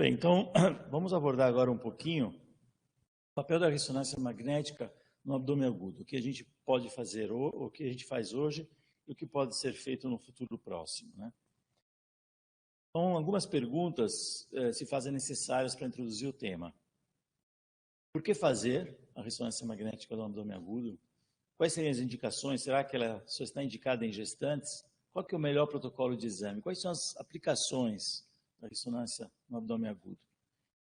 Bem, então, vamos abordar agora um pouquinho o papel da ressonância magnética no abdômen agudo, o que a gente pode fazer, o que a gente faz hoje e o que pode ser feito no futuro próximo, né? Então, algumas perguntas se fazem necessárias para introduzir o tema. Por que fazer a ressonância magnética no abdômen agudo? Quais seriam as indicações? Será que ela só está indicada em gestantes? Qual que é o melhor protocolo de exame? Quais são as aplicações da ressonância no abdômen agudo?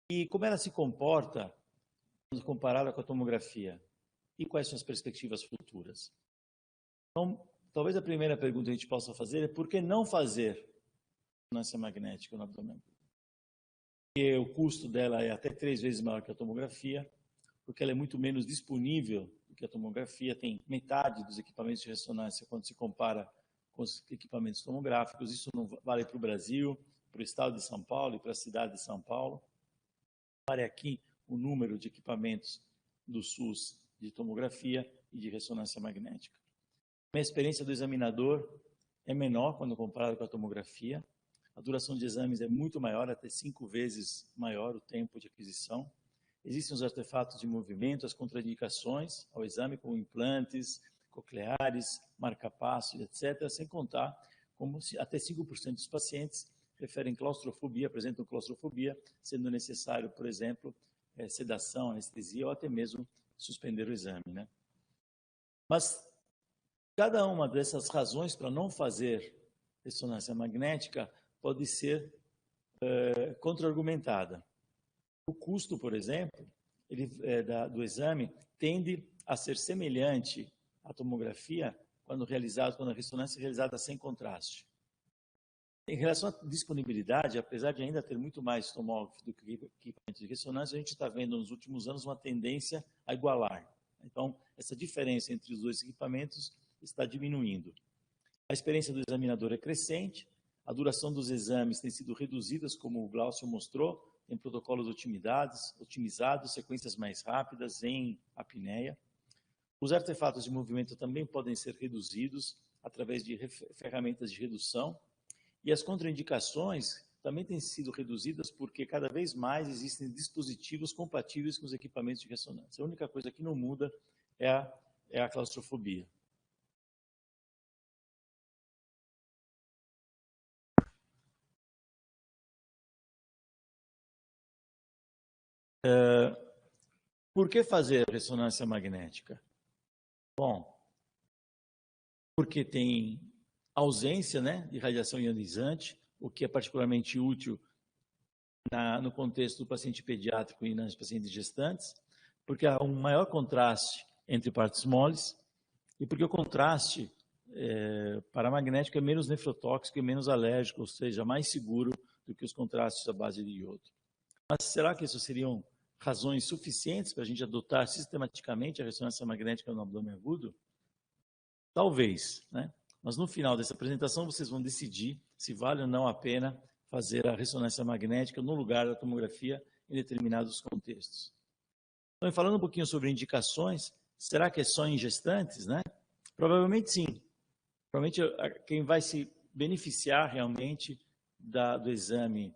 E como ela se comporta quando comparada com a tomografia? E quais são as perspectivas futuras? Então, talvez a primeira pergunta que a gente possa fazer é por que não fazer ressonância magnética no abdômen agudo? Porque o custo dela é até 3 vezes maior que a tomografia, porque ela é muito menos disponível do que a tomografia, tem metade dos equipamentos de ressonância quando se compara com os equipamentos tomográficos. Isso não vale para o Brasil, para o estado de São Paulo e para a cidade de São Paulo. Vale aqui o número de equipamentos do SUS de tomografia e de ressonância magnética. A experiência do examinador é menor quando comparado com a tomografia. A duração de exames é muito maior, até 5 vezes maior o tempo de aquisição. Existem os artefatos de movimento, as contraindicações ao exame, como implantes, cocleares, marca-passo, etc., sem contar como até 5% dos pacientes referem claustrofobia, apresentam claustrofobia, sendo necessário, por exemplo, sedação, anestesia ou até mesmo suspender o exame, né? Mas cada uma dessas razões para não fazer ressonância magnética pode ser contra-argumentada. O custo, por exemplo, do exame tende a ser semelhante à tomografia quando a ressonância é realizada sem contraste. Em relação à disponibilidade, apesar de ainda ter muito mais tomógrafo do que equipamento de ressonância, a gente está vendo nos últimos anos uma tendência a igualar. Então, essa diferença entre os dois equipamentos está diminuindo. A experiência do examinador é crescente, a duração dos exames tem sido reduzida, como o Glaucio mostrou, tem protocolos otimizados, sequências mais rápidas em apneia. Os artefatos de movimento também podem ser reduzidos através de ferramentas de redução. E as contraindicações também têm sido reduzidas porque cada vez mais existem dispositivos compatíveis com os equipamentos de ressonância. A única coisa que não muda é a claustrofobia. Por que fazer ressonância magnética? Bom, porque tem ausência, né, de radiação ionizante, o que é particularmente útil no contexto do paciente pediátrico e nas pacientes gestantes, porque há um maior contraste entre partes moles e porque o contraste paramagnético é menos nefrotóxico e menos alérgico, ou seja, mais seguro do que os contrastes à base de iodo. Mas será que isso seriam razões suficientes para a gente adotar sistematicamente a ressonância magnética no abdômen agudo? Talvez, né? Mas no final dessa apresentação vocês vão decidir se vale ou não a pena fazer a ressonância magnética no lugar da tomografia em determinados contextos. Então, falando um pouquinho sobre indicações, será que é só em gestantes, né? Provavelmente sim. Provavelmente quem vai se beneficiar realmente do exame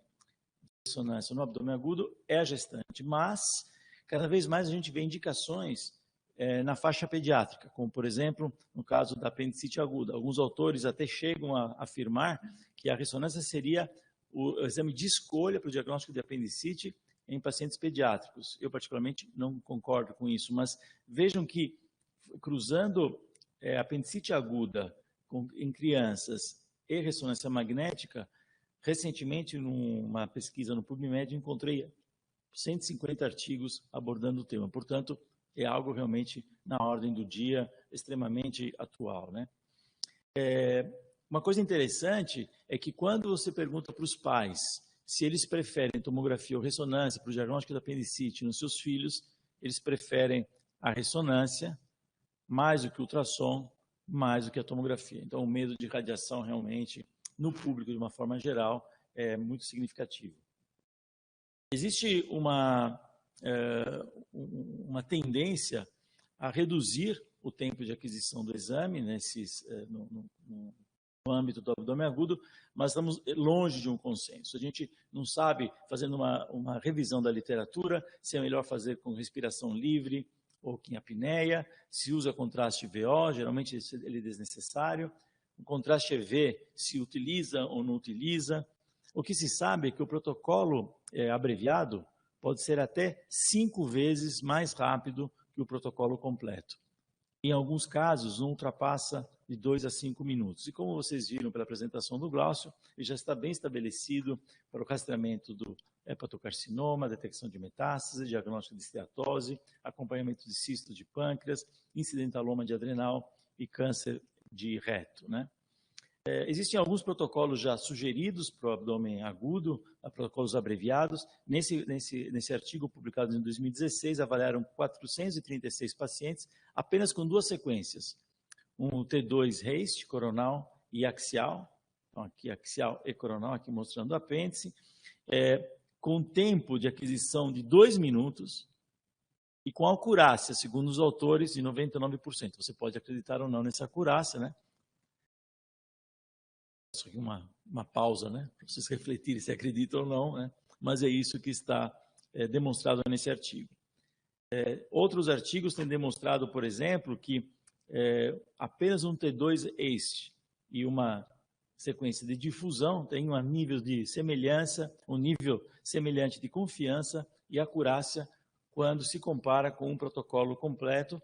de ressonância no abdômen agudo é a gestante, mas cada vez mais a gente vê indicações na faixa pediátrica, como, por exemplo, no caso da apendicite aguda. Alguns autores até chegam a afirmar que a ressonância seria o exame de escolha para o diagnóstico de apendicite em pacientes pediátricos. Eu, particularmente, não concordo com isso, mas vejam que, cruzando apendicite aguda em crianças e ressonância magnética, recentemente, numa pesquisa no PubMed, encontrei 150 artigos abordando o tema. Portanto, é algo realmente na ordem do dia, extremamente atual, né? Uma coisa interessante é que quando você pergunta para os pais se eles preferem tomografia ou ressonância para o diagnóstico da apendicite nos seus filhos, eles preferem a ressonância mais do que o ultrassom, mais do que a tomografia. Então, o medo de radiação realmente, no público de uma forma geral, é muito significativo. Existe uma tendência a reduzir o tempo de aquisição do exame no no âmbito do abdômen agudo, mas estamos longe de um consenso. A gente não sabe, fazendo uma revisão da literatura, se é melhor fazer com respiração livre ou com apneia, se usa contraste VO, geralmente ele é desnecessário, o contraste EV se utiliza ou não utiliza. O que se sabe é que o protocolo abreviado pode ser até 5 vezes mais rápido que o protocolo completo. Em alguns casos, não ultrapassa de 2 a 5 minutos. E como vocês viram pela apresentação do Glaucio, ele já está bem estabelecido para o rastreamento do hepatocarcinoma, detecção de metástase, diagnóstico de esteatose, acompanhamento de cisto de pâncreas, incidentaloma de adrenal e câncer de reto, né? Existem alguns protocolos já sugeridos para o abdômen agudo, protocolos abreviados. Nesse artigo publicado em 2016, avaliaram 436 pacientes, apenas com 2 sequências. Um T2 RACE, coronal e axial. Então, aqui axial e coronal, aqui mostrando o apêndice. Com tempo de aquisição de 2 minutos e com acurácia, segundo os autores, de 99%. Você pode acreditar ou não nessa acurácia, né? Uma pausa, né, para vocês refletirem se acreditam ou não, né, mas é isso que está demonstrado nesse artigo. Outros artigos têm demonstrado, por exemplo, que apenas um T2 ACE e uma sequência de difusão tem um nível de semelhança, um nível semelhante de confiança e acurácia quando se compara com um protocolo completo.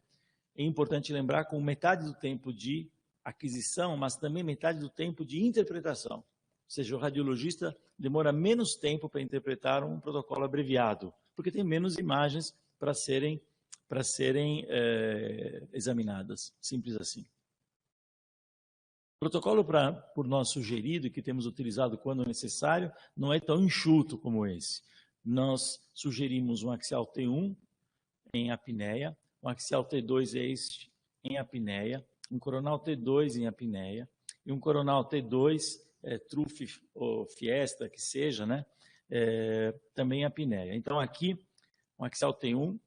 É importante lembrar com metade do tempo de aquisição, mas também metade do tempo de interpretação. Ou seja, o radiologista demora menos tempo para interpretar um protocolo abreviado, porque tem menos imagens para serem examinadas. Simples assim. O protocolo por nós sugerido, que temos utilizado quando necessário, não é tão enxuto como esse. Nós sugerimos um axial T1 em apneia, um axial T2 ACE em apneia, um coronal T2 em apneia e um coronal T2, TRUF ou Fiesta, que seja, né, também em apneia. Então, aqui, um axial T1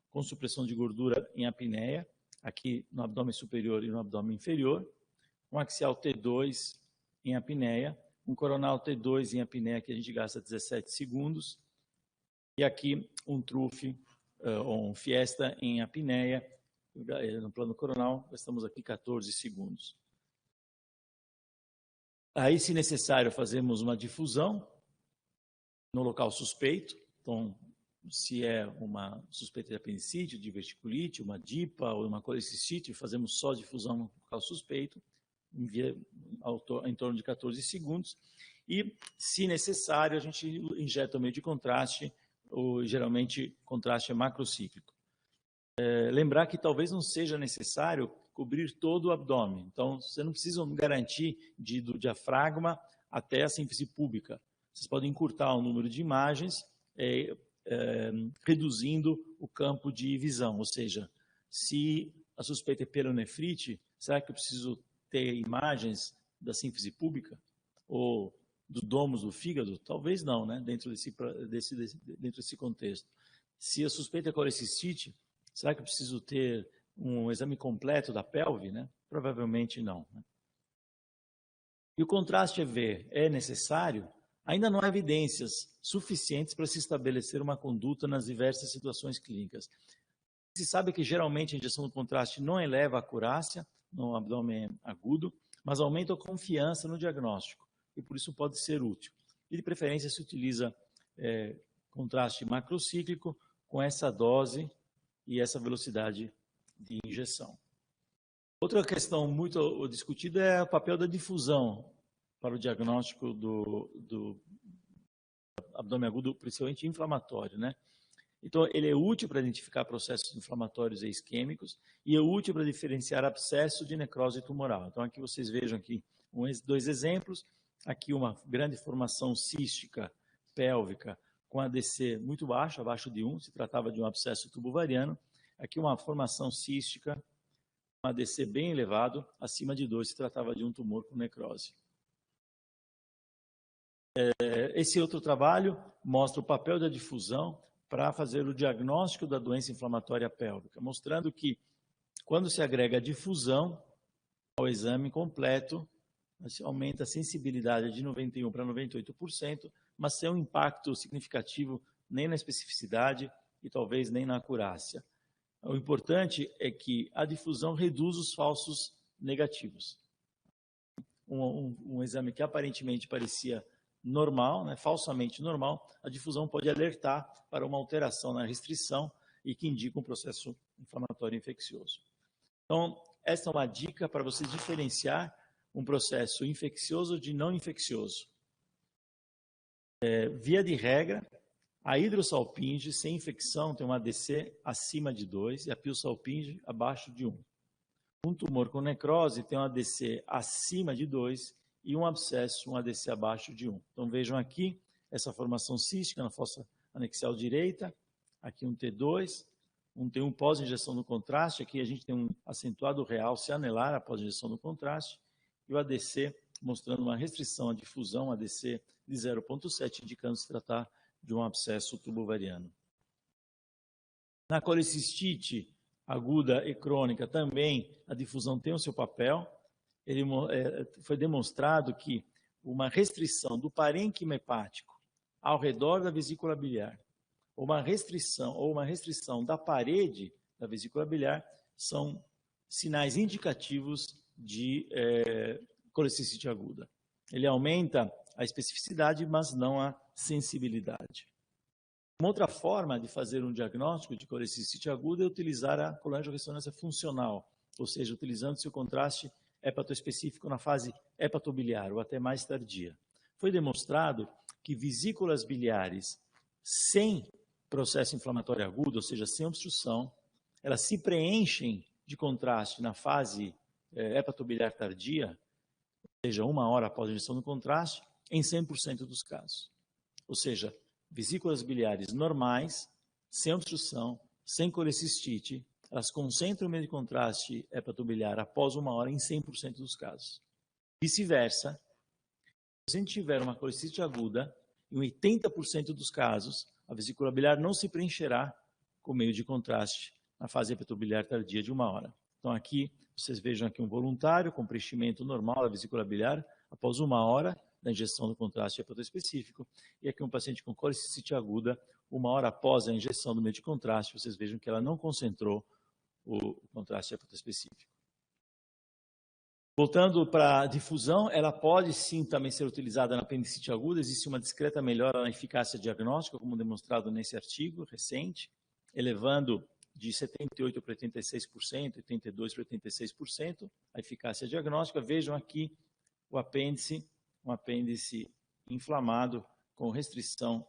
com supressão de gordura em apneia, aqui no abdômen superior e no abdômen inferior, um axial T2 em apneia, um coronal T2 em apneia, que a gente gasta 17 segundos, e aqui um TRUF ou um Fiesta em apneia. No plano coronal, estamos aqui 14 segundos. Aí, se necessário, fazemos uma difusão no local suspeito. Então, se é uma suspeita de apendicite, de verticulite, uma DIPA ou uma colecistite, fazemos só difusão no local suspeito, em torno de 14 segundos. E, se necessário, a gente injeta o meio de contraste, ou geralmente contraste é macrocíclico. Lembrar que talvez não seja necessário cobrir todo o abdômen. Então, você não precisa garantir do diafragma até a síntese púbica. Vocês podem encurtar o número de imagens, reduzindo o campo de visão. Ou seja, se a suspeita é peronefrite, será que eu preciso ter imagens da síntese púbica? Ou dos domos do fígado? Talvez não, né? Dentro desse contexto. Se a suspeita é colecistite, será que eu preciso ter um exame completo da pelve, né? Provavelmente não, né? E o contraste EV é necessário? Ainda não há evidências suficientes para se estabelecer uma conduta nas diversas situações clínicas. Se sabe que geralmente a injeção do contraste não eleva a acurácia no abdômen agudo, mas aumenta a confiança no diagnóstico, e por isso pode ser útil. E de preferência se utiliza contraste macrocíclico com essa dose e essa velocidade de injeção. Outra questão muito discutida é o papel da difusão para o diagnóstico do abdômen agudo, principalmente inflamatório, né? Então, ele é útil para identificar processos inflamatórios e isquêmicos e é útil para diferenciar abscesso de necrose tumoral. Então, aqui vocês vejam aqui 2 exemplos. Aqui uma grande formação cística pélvica com ADC muito baixo, abaixo de 1, se tratava de um abscesso tubovariano. Aqui uma formação cística, um ADC bem elevado, acima de 2, se tratava de um tumor com necrose. Esse outro trabalho mostra o papel da difusão para fazer o diagnóstico da doença inflamatória pélvica, mostrando que quando se agrega a difusão ao exame completo, Você aumenta a sensibilidade de 91% para 98%, mas sem um impacto significativo nem na especificidade e talvez nem na acurácia. O importante é que a difusão reduz os falsos negativos. Um exame que aparentemente parecia normal, né, falsamente normal, a difusão pode alertar para uma alteração na restrição e que indica um processo inflamatório infeccioso. Então, esta é uma dica para você diferenciar um processo infeccioso de não infeccioso. Via de regra, a hidrosalpinge sem infecção tem um ADC acima de 2 e a piosalpinge abaixo de 1. Um tumor com necrose tem um ADC acima de 2 e um abscesso, um ADC abaixo de 1. Então vejam aqui essa formação cística na fossa anexial direita, aqui um T2, um T1 pós-injeção do contraste, aqui a gente tem um acentuado realce anelar após injeção do contraste, e o ADC mostrando uma restrição à difusão, ADC de 0,7, indicando se tratar de um abscesso tubovariano. Na colecistite aguda e crônica também a difusão tem o seu papel. Foi demonstrado que uma restrição do parênquima hepático ao redor da vesícula biliar, ou uma restrição da parede da vesícula biliar, são sinais indicativos de colecistite aguda. Ele aumenta a especificidade, mas não a sensibilidade. Uma outra forma de fazer um diagnóstico de colecistite aguda é utilizar a colangiorressonância funcional, ou seja, utilizando seu contraste hepatoespecífico na fase hepatobiliar ou até mais tardia. Foi demonstrado que vesículas biliares sem processo inflamatório agudo, ou seja, sem obstrução, elas se preenchem de contraste na fase hepatobiliar tardia, ou seja, 1 hora após a injeção do contraste, em 100% dos casos. Ou seja, vesículas biliares normais, sem obstrução, sem colecistite, elas concentram o meio de contraste hepatobiliar após 1 hora em 100% dos casos. Vice-versa, se a gente tiver uma colecistite aguda, em 80% dos casos, a vesícula biliar não se preencherá com o meio de contraste na fase hepatobiliar tardia de 1 hora. Então aqui, vocês vejam aqui um voluntário com preenchimento normal da vesícula biliar após 1 hora da injeção do contraste hepatoespecífico, e aqui um paciente com colecistite aguda, 1 hora após a injeção do meio de contraste, vocês vejam que ela não concentrou o contraste hepatoespecífico. Voltando para a difusão, ela pode sim também ser utilizada na apendicite aguda, existe uma discreta melhora na eficácia diagnóstica, como demonstrado nesse artigo recente, elevando de 78% para 86%, 82% para 86% a eficácia diagnóstica. Vejam aqui o apêndice, um apêndice inflamado com restrição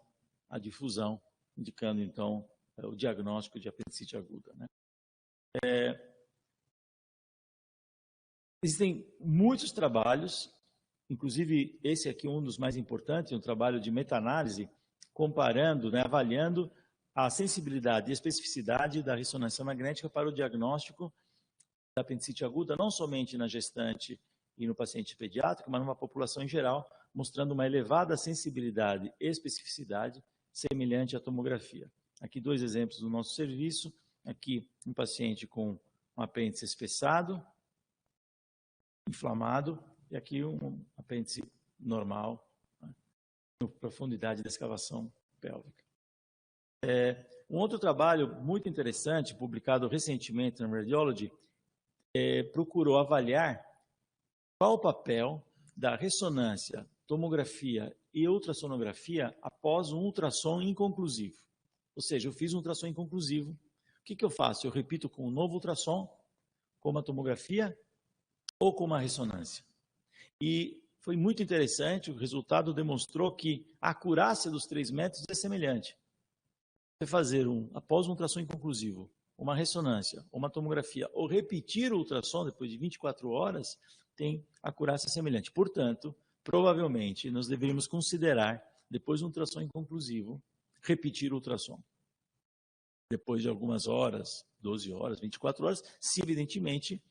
à difusão, indicando então o diagnóstico de apendicite aguda, né? Existem muitos trabalhos, inclusive esse aqui um dos mais importantes, um trabalho de meta-análise, comparando, né, avaliando a sensibilidade e especificidade da ressonância magnética para o diagnóstico da apendicite aguda, não somente na gestante e no paciente pediátrico, mas numa população em geral, mostrando uma elevada sensibilidade e especificidade semelhante à tomografia. Aqui 2 exemplos do nosso serviço, aqui um paciente com um apêndice espessado, inflamado, e aqui um apêndice normal, né, com profundidade da escavação pélvica. Um outro trabalho muito interessante, publicado recentemente na Radiology, procurou avaliar qual o papel da ressonância, tomografia e ultrassonografia após um ultrassom inconclusivo. Ou seja, eu fiz um ultrassom inconclusivo. O que eu faço? Eu repito com um novo ultrassom, com uma tomografia ou com uma ressonância. E foi muito interessante, o resultado demonstrou que a acurácia dos 3 métodos é semelhante. Você fazer após um ultrassom inconclusivo, uma ressonância, uma tomografia, ou repetir o ultrassom depois de 24 horas, tem acurácia semelhante. Portanto, provavelmente, nós deveríamos considerar, depois do ultrassom inconclusivo, repetir o ultrassom. Depois de algumas horas, 12 horas, 24 horas, se evidentemente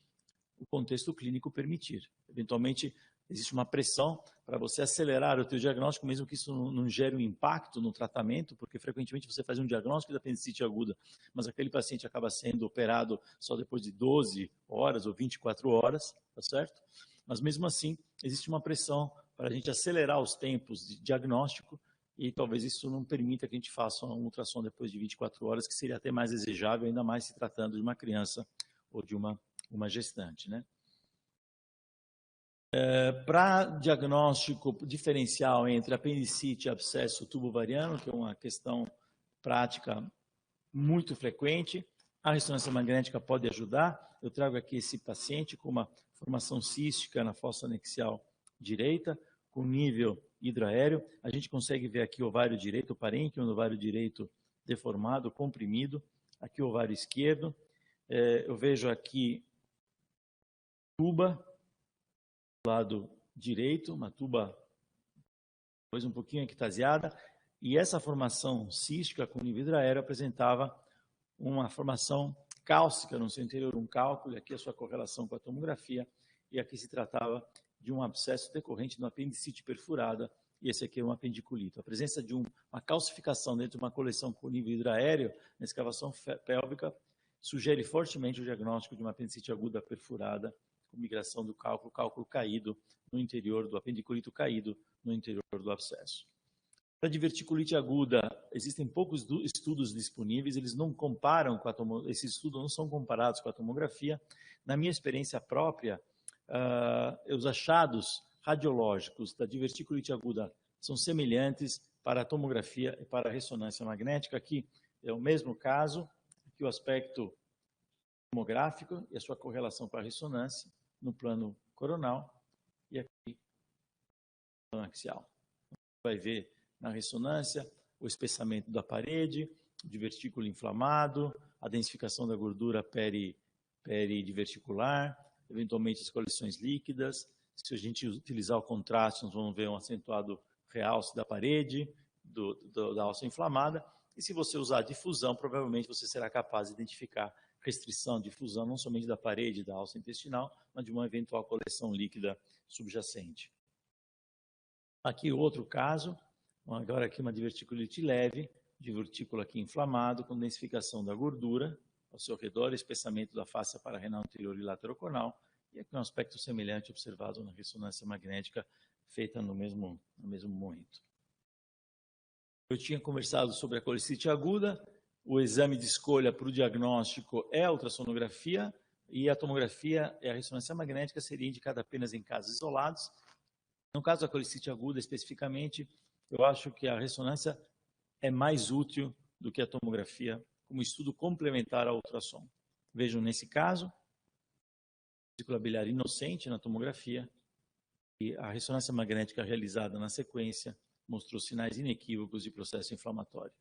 o contexto clínico permitir. Eventualmente, existe uma pressão para você acelerar o teu diagnóstico, mesmo que isso não gere um impacto no tratamento, porque frequentemente você faz um diagnóstico da apendicite aguda, mas aquele paciente acaba sendo operado só depois de 12 horas ou 24 horas, tá certo? Mas, mesmo assim, existe uma pressão para a gente acelerar os tempos de diagnóstico e talvez isso não permita que a gente faça um ultrassom depois de 24 horas, que seria até mais desejável, ainda mais se tratando de uma criança ou de uma gestante, né? Para diagnóstico diferencial entre apendicite e abscesso tubo-ovariano, que é uma questão prática muito frequente, a ressonância magnética pode ajudar. Eu trago aqui esse paciente com uma formação cística na fossa anexial direita, com nível hidroaéreo. A gente consegue ver aqui o ovário direito, o parênquima do ovário direito deformado, comprimido. Aqui o ovário esquerdo. Eu vejo aqui tuba, do lado direito, uma tuba depois um pouquinho ectasiada, e essa formação cística com nível hidroaéreo apresentava uma formação cálcica no seu interior, um cálculo, e aqui a sua correlação com a tomografia, e aqui se tratava de um abscesso decorrente de uma apendicite perfurada, e esse aqui é um apendiculito. A presença de uma calcificação dentro de uma coleção com nível hidroaéreo na escavação pélvica sugere fortemente o diagnóstico de uma apendicite aguda perfurada, com migração do cálculo caído no interior do apendiculito caído no interior do abscesso. Para diverticulite aguda, existem poucos estudos disponíveis, eles não comparam com a tomografia, esses estudos não são comparados com a tomografia. Na minha experiência própria, os achados radiológicos da diverticulite aguda são semelhantes para a tomografia e para a ressonância magnética. Aqui é o mesmo caso, aqui o aspecto tomográfico e a sua correlação com a ressonância no plano coronal e aqui no plano axial. Vai ver na ressonância o espessamento da parede, o divertículo inflamado, a densificação da gordura peridiverticular, eventualmente as coleções líquidas. Se a gente utilizar o contraste, nós vamos ver um acentuado realce da parede, da alça inflamada. E se você usar difusão, provavelmente você será capaz de identificar restrição de difusão não somente da parede da alça intestinal, mas de uma eventual coleção líquida subjacente. Aqui outro caso, agora aqui uma diverticulite leve, divertículo aqui inflamado, com densificação da gordura ao seu redor, espessamento da face pararrenal anterior e lateroconal, e aqui um aspecto semelhante observado na ressonância magnética feita no mesmo momento. Eu tinha conversado sobre a colecite aguda, o exame de escolha para o diagnóstico é a ultrassonografia, e a tomografia e a ressonância magnética seria indicada apenas em casos isolados. No caso da colecite aguda, especificamente, eu acho que a ressonância é mais útil do que a tomografia como estudo complementar ao ultrassom. Vejam nesse caso, vesícula biliar inocente na tomografia e a ressonância magnética realizada na sequência mostrou sinais inequívocos de processo inflamatório.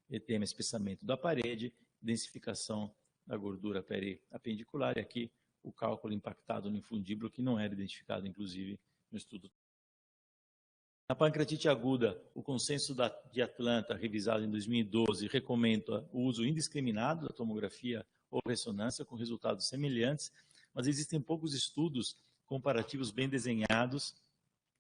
Edema, espessamento da parede, densificação da gordura periapendicular e aqui o cálculo impactado no infundíbulo que não era identificado, inclusive, no estudo. Na pancreatite aguda, o consenso de Atlanta, revisado em 2012, recomenda o uso indiscriminado da tomografia ou ressonância com resultados semelhantes, mas existem poucos estudos comparativos bem desenhados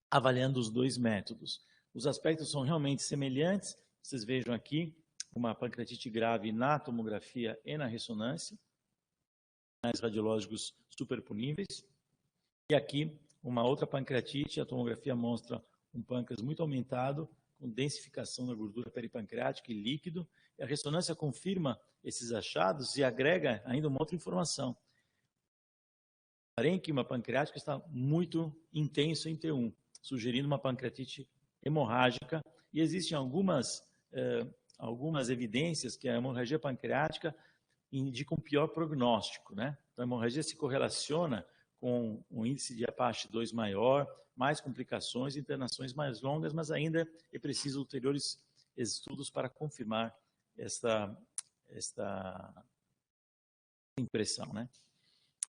avaliando os dois métodos. Os aspectos são realmente semelhantes, vocês vejam aqui uma pancreatite grave na tomografia e na ressonância, sinais radiológicos superponíveis, e aqui uma outra pancreatite, a tomografia mostra um pâncreas muito aumentado, com densificação da gordura peripancreática e líquido, e a ressonância confirma esses achados e agrega ainda uma outra informação. O parênquima pancreático está muito intenso em T1, sugerindo uma pancreatite hemorrágica, e existem algumas evidências que a hemorragia pancreática indica um pior prognóstico, né? Então, a hemorragia se correlaciona com um índice de Apache 2 maior, mais complicações, internações mais longas, mas ainda é preciso ulteriores estudos para confirmar esta impressão, né?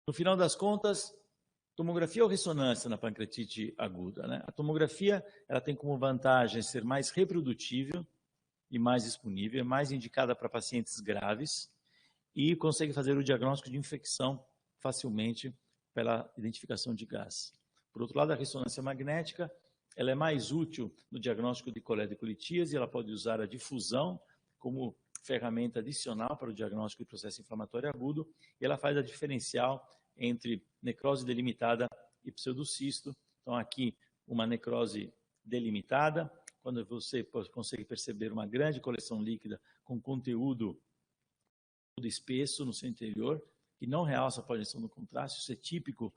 No final das contas, tomografia ou ressonância na pancreatite aguda, né? A tomografia ela tem como vantagem ser mais reprodutível e mais disponível, é mais indicada para pacientes graves e consegue fazer o diagnóstico de infecção facilmente pela identificação de gás. Por outro lado, a ressonância magnética ela é mais útil no diagnóstico de colediculitíase, ela pode usar a difusão como ferramenta adicional para o diagnóstico de processo inflamatório agudo, e ela faz a diferencial entre necrose delimitada e pseudocisto. Então, aqui, uma necrose delimitada, quando você consegue perceber uma grande coleção líquida com conteúdo espesso no seu interior, que não realça a projeção do contraste, isso é típico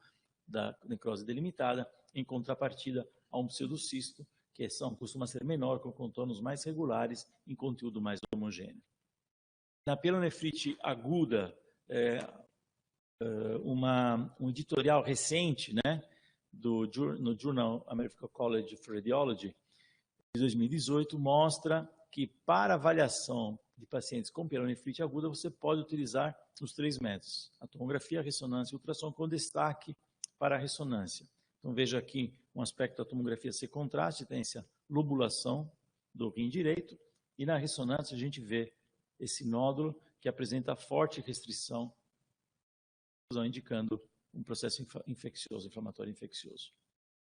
da necrose delimitada, em contrapartida a um pseudocisto, que costuma ser menor, com contornos mais regulares, em conteúdo mais homogêneo. Na pielonefrite aguda, um editorial recente, né, no Journal American College of Radiology, de 2018, mostra que para avaliação de pacientes com pielonefrite aguda, você pode utilizar os 3 métodos: a tomografia, a ressonância e a ultrassom, com destaque para a ressonância. Então, veja aqui um aspecto da tomografia ser contraste, tem essa lobulação do rim direito, e na ressonância a gente vê esse nódulo que apresenta forte restrição, indicando um processo infeccioso, inflamatório infeccioso.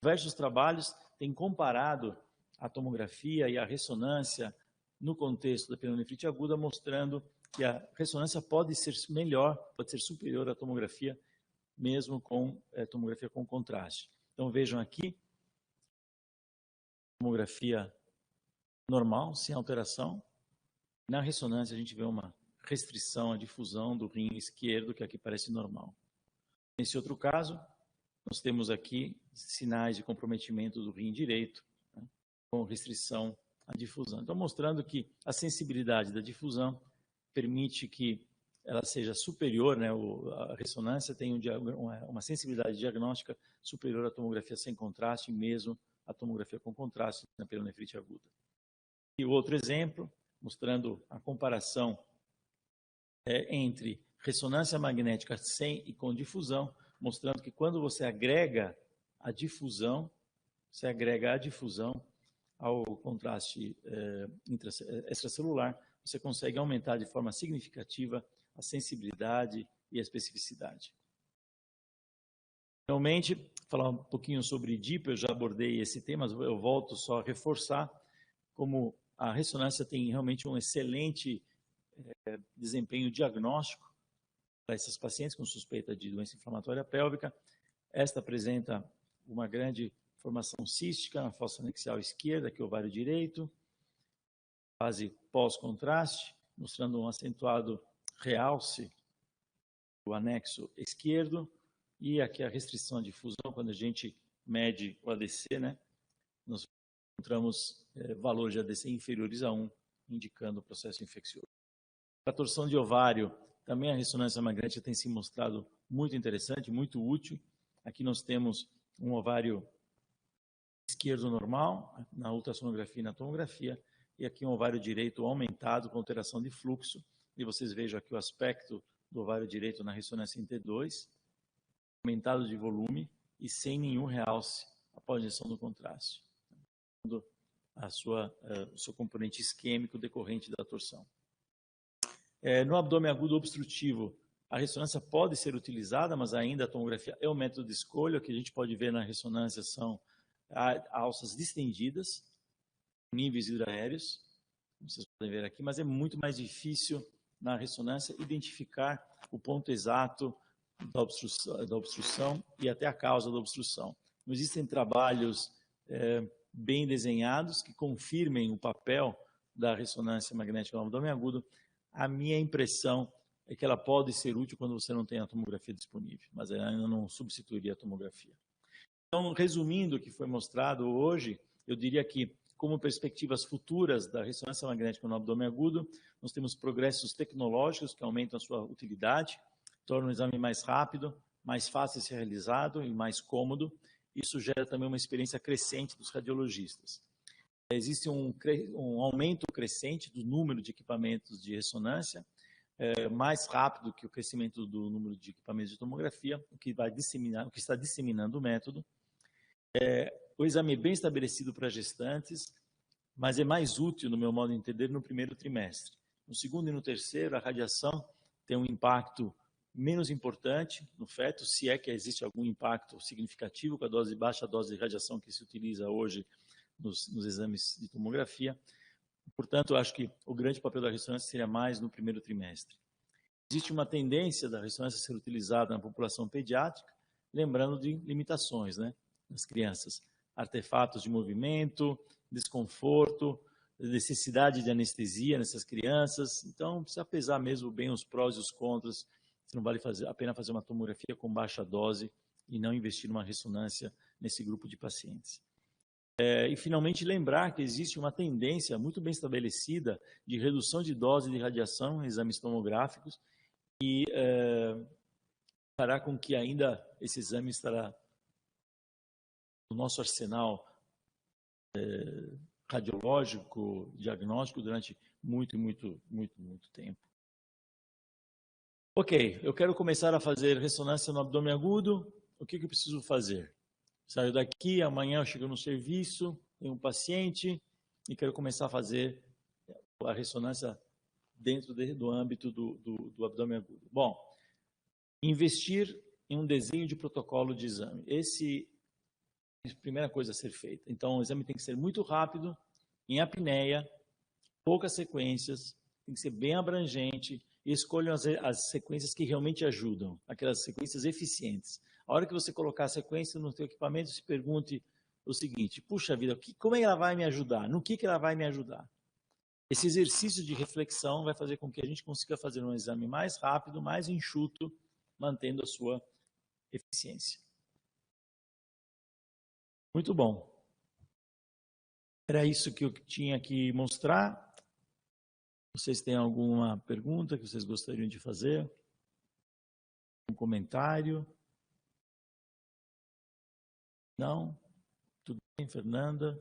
Diversos trabalhos têm comparado a tomografia e a ressonância no contexto da pielonefrite aguda, mostrando que a ressonância pode ser melhor, pode ser superior à tomografia, mesmo com tomografia com contraste. Então, vejam aqui, tomografia normal, sem alteração. Na ressonância, a gente vê uma restrição à difusão do rim esquerdo, que aqui parece normal. Nesse outro caso, nós temos aqui sinais de comprometimento do rim direito, né, com restrição à difusão. Então, mostrando que a sensibilidade da difusão permite que ela seja superior, né, a ressonância tem uma sensibilidade diagnóstica superior à tomografia sem contraste, mesmo a tomografia com contraste na pielonefrite aguda. E o outro exemplo, mostrando a comparação entre ressonância magnética sem e com difusão, mostrando que quando você agrega a difusão ao contraste extracelular, você consegue aumentar de forma significativa a sensibilidade e a especificidade. Finalmente, falar um pouquinho sobre DIP, eu já abordei esse tema, mas eu volto só a reforçar como a ressonância tem realmente um excelente desempenho diagnóstico para esses pacientes com suspeita de doença inflamatória pélvica. Esta apresenta uma grande formação cística na fossa anexial esquerda, que é o ovário direito, fase pós-contraste, mostrando um acentuado realce do anexo esquerdo, e aqui a restrição à difusão, quando a gente mede o ADC, né, nós encontramos valores de ADC inferiores a 1, indicando o processo infeccioso. Para a torção de ovário, também a ressonância magnética tem se mostrado muito interessante, muito útil. Aqui nós temos um ovário esquerdo normal, na ultrassonografia e na tomografia, e aqui um ovário direito aumentado com alteração de fluxo. E vocês vejam aqui o aspecto do ovário direito na ressonância em T2, aumentado de volume e sem nenhum realce após a injeção do contraste, o seu componente isquêmico decorrente da torção. No abdômen agudo obstrutivo, a ressonância pode ser utilizada, mas ainda a tomografia é o método de escolha. O que a gente pode ver na ressonância são alças distendidas, níveis hidroaéreos, como vocês podem ver aqui, mas é muito mais difícil na ressonância identificar o ponto exato da obstrução e até a causa da obstrução. Não existem trabalhos bem desenhados que confirmem o papel da ressonância magnética no abdômen agudo. A minha impressão é que ela pode ser útil quando você não tem a tomografia disponível, mas ela ainda não substituiria a tomografia. Então, resumindo o que foi mostrado hoje, eu diria que, como perspectivas futuras da ressonância magnética no abdômen agudo, nós temos progressos tecnológicos que aumentam a sua utilidade, tornam o exame mais rápido, mais fácil de ser realizado e mais cômodo. Isso gera também uma experiência crescente dos radiologistas. Existe um aumento crescente do número de equipamentos de ressonância, mais rápido que o crescimento do número de equipamentos de tomografia, o que está disseminando o método. O exame é bem estabelecido para gestantes, mas é mais útil, no meu modo de entender, no primeiro trimestre. No segundo e no terceiro, a radiação tem um impacto menos importante no feto, se é que existe algum impacto significativo com a baixa dose de radiação que se utiliza hoje nos exames de tomografia. Portanto, eu acho que o grande papel da ressonância seria mais no primeiro trimestre. existe uma tendência da ressonância ser utilizada na população pediátrica, lembrando de limitações, né, nas crianças. Artefatos de movimento, desconforto, necessidade de anestesia nessas crianças. Então, precisa pesar mesmo bem os prós e os contras, se não vale a pena fazer uma tomografia com baixa dose e não investir numa ressonância nesse grupo de pacientes. E, finalmente, lembrar que existe uma tendência muito bem estabelecida de redução de dose de radiação em exames tomográficos e fará com que ainda esse exame estará no nosso arsenal radiológico, diagnóstico, durante muito tempo. Ok, eu quero começar a fazer ressonância no abdômen agudo. O que eu preciso fazer? Saio daqui, amanhã eu chego no serviço, tenho um paciente e quero começar a fazer a ressonância dentro do âmbito do abdômen agudo. Bom, investir em um desenho de protocolo de exame. Esse é a primeira coisa a ser feita. Então, o exame tem que ser muito rápido, em apneia, poucas sequências, tem que ser bem abrangente e escolham as sequências que realmente ajudam, aquelas sequências eficientes. A hora que você colocar a sequência no seu equipamento, se pergunte o seguinte: puxa vida, como é que ela vai me ajudar? No que ela vai me ajudar? Esse exercício de reflexão vai fazer com que a gente consiga fazer um exame mais rápido, mais enxuto, mantendo a sua eficiência. Muito bom. Era isso que eu tinha que mostrar. Vocês têm alguma pergunta que vocês gostariam de fazer? Um comentário? Não? Tudo bem, Fernanda?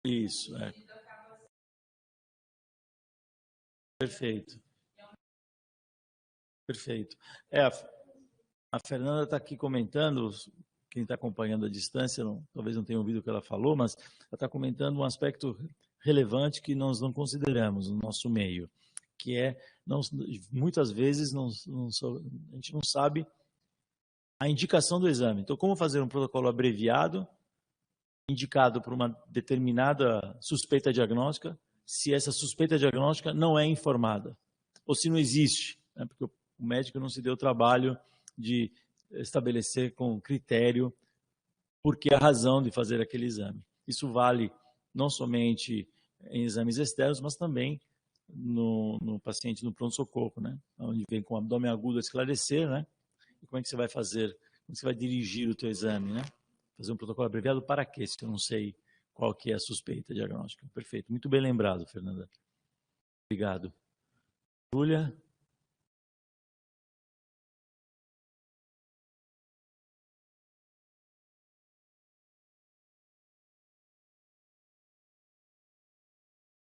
Isso, é. Perfeito. Perfeito. A Fernanda está aqui comentando, quem está acompanhando à distância, talvez não tenha ouvido o que ela falou, mas ela está comentando um aspecto relevante que nós não consideramos no nosso meio, que é, muitas vezes, a gente não sabe a indicação do exame. Então, como fazer um protocolo abreviado, indicado por uma determinada suspeita diagnóstica, se essa suspeita diagnóstica não é informada, ou se não existe, né? Porque o médico não se deu o trabalho de estabelecer com critério por que a razão de fazer aquele exame. Isso vale não somente em exames externos, mas também no paciente no pronto-socorro, né? Onde vem com o abdômen agudo a esclarecer, né? E como é que você vai fazer, como você vai dirigir o teu exame, né? Fazer um protocolo abreviado para quê? Se eu não sei qual que é a suspeita diagnóstica. Perfeito. Muito bem lembrado, Fernanda. Obrigado. Júlia?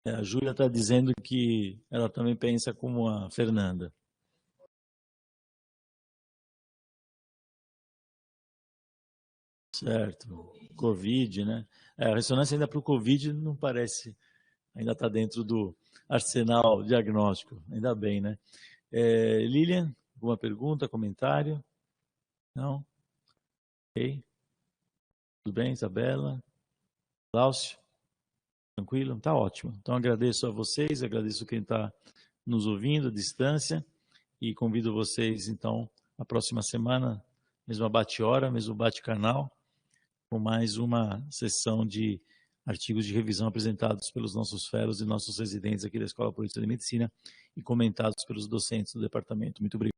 A Júlia está dizendo que ela também pensa como a Fernanda. Certo. Covid, né? A ressonância ainda para o Covid não parece, ainda está dentro do arsenal diagnóstico. Ainda bem, né? Lilian, alguma pergunta, comentário? Não? Ok. Tudo bem, Isabela? Cláudio? Tranquilo? Tá ótimo. Então, agradeço a vocês, agradeço quem está nos ouvindo à distância e convido vocês, então, na próxima semana, mesma bate-hora, mesmo bate-canal, com mais uma sessão de artigos de revisão apresentados pelos nossos fellows e nossos residentes aqui da Escola Paulista de Medicina e comentados pelos docentes do departamento. Muito obrigado.